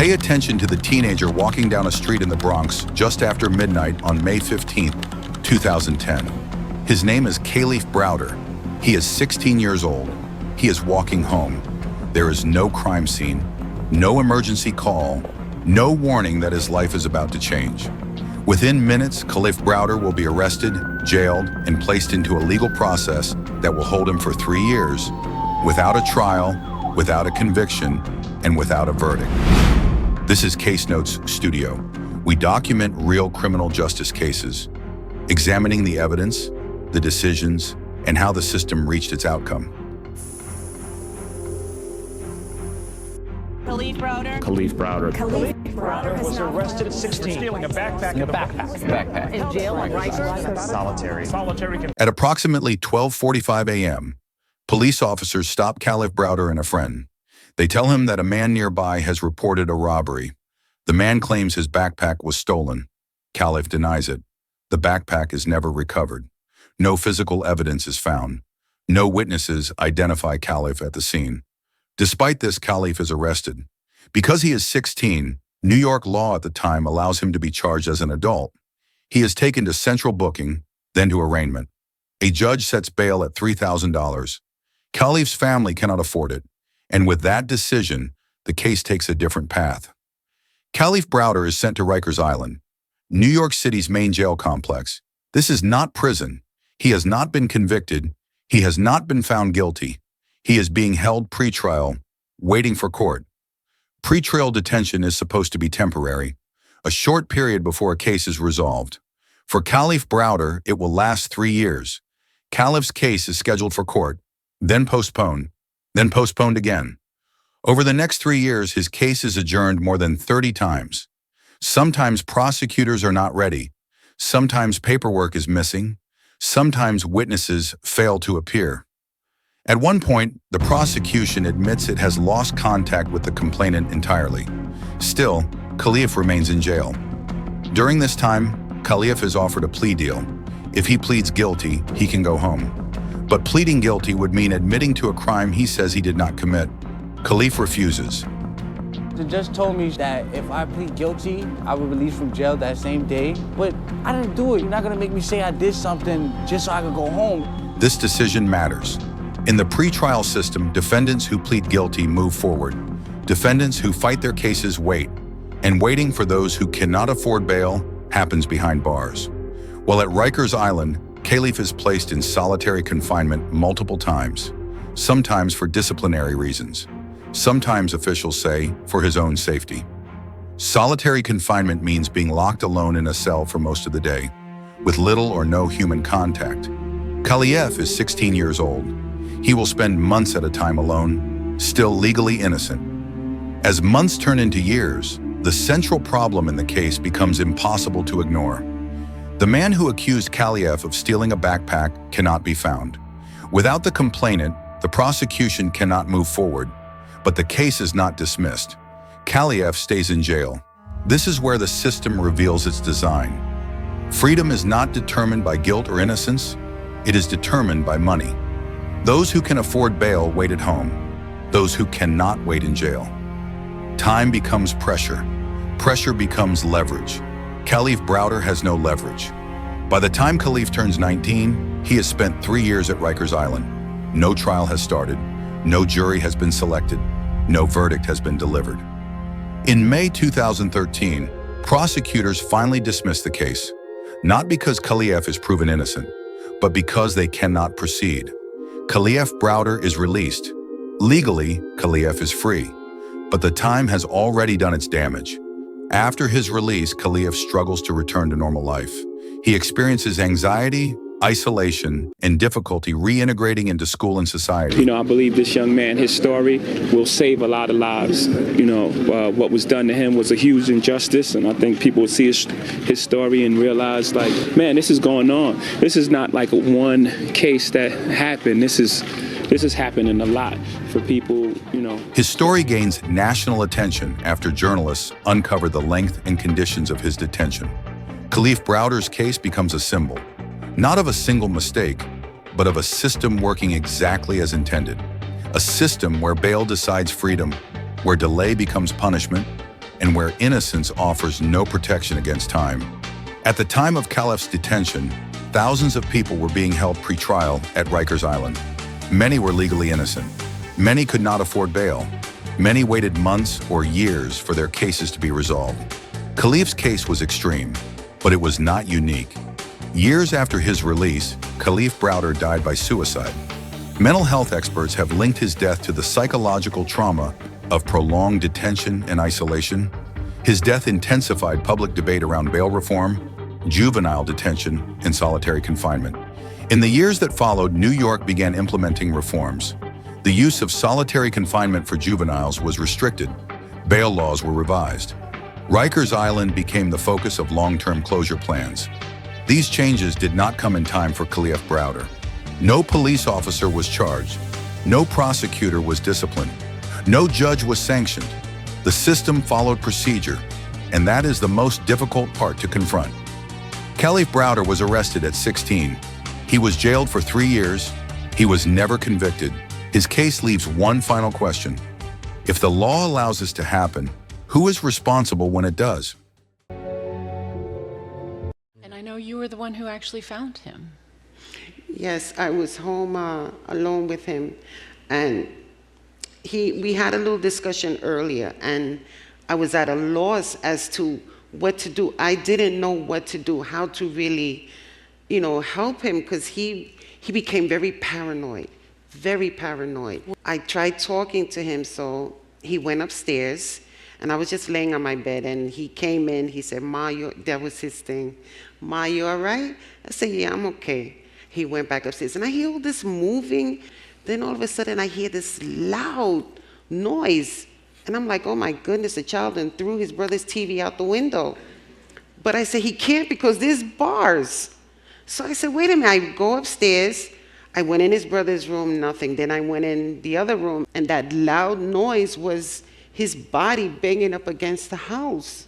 Pay attention to the teenager walking down a street in the Bronx just after midnight on May 15, 2010. His name is Khalif Browder. He is 16 years old. He is walking home. There is no crime scene, no emergency call, no warning that his life is about to change. Within minutes, Khalif Browder will be arrested, jailed, and placed into a legal process that will hold him for 3 years, without a trial, without a conviction, and without a verdict. This is Case Notes Studio. We document real criminal justice cases, examining the evidence, the decisions, and how the system reached its outcome. Khalif Browder. Khalif Browder. Khalif Browder was arrested at 16, stealing a backpack. in jail on Rikers. Solitary. At approximately 12:45 a.m., police officers stop Khalif Browder and a friend. They tell him that a man nearby has reported a robbery. The man claims his backpack was stolen. Khalif denies it. The backpack is never recovered. No physical evidence is found. No witnesses identify Khalif at the scene. Despite this, Khalif is arrested. Because he is 16, New York law at the time allows him to be charged as an adult. He is taken to central booking, then to arraignment. A judge sets bail at $3,000. Khalif's family cannot afford it, and with that decision, the case takes a different path. Khalif Browder is sent to Rikers Island, New York City's main jail complex. This is not prison. He has not been convicted. He has not been found guilty. He is being held pretrial, waiting for court. Pretrial detention is supposed to be temporary, a short period before a case is resolved. For Khalif Browder, it will last 3 years. Khalif's case is scheduled for court, then postponed again. Over the next 3 years, his case is adjourned more than 30 times. Sometimes prosecutors are not ready. Sometimes paperwork is missing. Sometimes witnesses fail to appear. At one point, the prosecution admits it has lost contact with the complainant entirely. Still, Khalif remains in jail. During this time, Khalif is offered a plea deal. If he pleads guilty, he can go home. But pleading guilty would mean admitting to a crime he says he did not commit. Khalif refuses. The judge told me that if I plead guilty, I would be released from jail that same day. But I didn't do it. You're not gonna make me say I did something just so I could go home. This decision matters. In the pretrial system, defendants who plead guilty move forward. Defendants who fight their cases wait. And waiting for those who cannot afford bail happens behind bars. While at Rikers Island, Khalif is placed in solitary confinement multiple times, sometimes for disciplinary reasons. Sometimes officials say for his own safety. Solitary confinement means being locked alone in a cell for most of the day, with little or no human contact. Khalif is 16 years old. He will spend months at a time alone, still legally innocent. As months turn into years, the central problem in the case becomes impossible to ignore. The man who accused Khalif of stealing a backpack cannot be found. Without the complainant, the prosecution cannot move forward, but the case is not dismissed. Khalif stays in jail. This is where the system reveals its design. Freedom is not determined by guilt or innocence. It is determined by money. Those who can afford bail wait at home. Those who cannot wait in jail. Time becomes pressure. Pressure becomes leverage. Khalif Browder has no leverage. By the time Khalif turns 19, he has spent 3 years at Rikers Island. No trial has started. No jury has been selected. No verdict has been delivered. In May 2013, prosecutors finally dismissed the case, not because Khalif is proven innocent, but because they cannot proceed. Khalif Browder is released. Legally, Khalif is free, but the time has already done its damage. After his release, Khalif struggles to return to normal life. He experiences anxiety, isolation, and difficulty reintegrating into school and society. I believe this young man, his story will save a lot of lives. What was done to him was a huge injustice, and I think people will see his story and realize, man, this is going on. This is not like one case that happened. This is happening a lot for people, His story gains national attention after journalists uncover the length and conditions of his detention. Khalif Browder's case becomes a symbol, not of a single mistake, but of a system working exactly as intended. A system where bail decides freedom, where delay becomes punishment, and where innocence offers no protection against time. At the time of Khalif's detention, thousands of people were being held pre-trial at Rikers Island. Many were legally innocent. Many could not afford bail. Many waited months or years for their cases to be resolved. Khalif's case was extreme, but it was not unique. Years after his release, Khalif Browder died by suicide. Mental health experts have linked his death to the psychological trauma of prolonged detention and isolation. His death intensified public debate around bail reform, juvenile detention, and solitary confinement. In the years that followed, New York began implementing reforms. The use of solitary confinement for juveniles was restricted. Bail laws were revised. Rikers Island became the focus of long-term closure plans. These changes did not come in time for Khalif Browder. No police officer was charged. No prosecutor was disciplined. No judge was sanctioned. The system followed procedure, and that is the most difficult part to confront. Khalif Browder was arrested at 16. He was jailed for 3 years. He was never convicted. His case leaves one final question. If the law allows this to happen, who is responsible when it does? And I know you were the one who actually found him. Yes, I was home alone with him, and we had a little discussion earlier, and I was at a loss as to what to do. I didn't know what to do, how to really, help him, because he became very paranoid. Very paranoid. I tried talking to him, so he went upstairs, and I was just laying on my bed, and he came in. He said, "Ma, that was his thing. Ma, you all right?" I said, "Yeah, I'm okay." He went back upstairs, and I hear all this moving. Then all of a sudden, I hear this loud noise, and I'm like, "Oh my goodness, the child done threw his brother's TV out the window." But I said, "He can't, because there's bars." So I said, "Wait a minute." I go upstairs. I went in his brother's room, nothing. Then I went in the other room, and that loud noise was his body banging up against the house.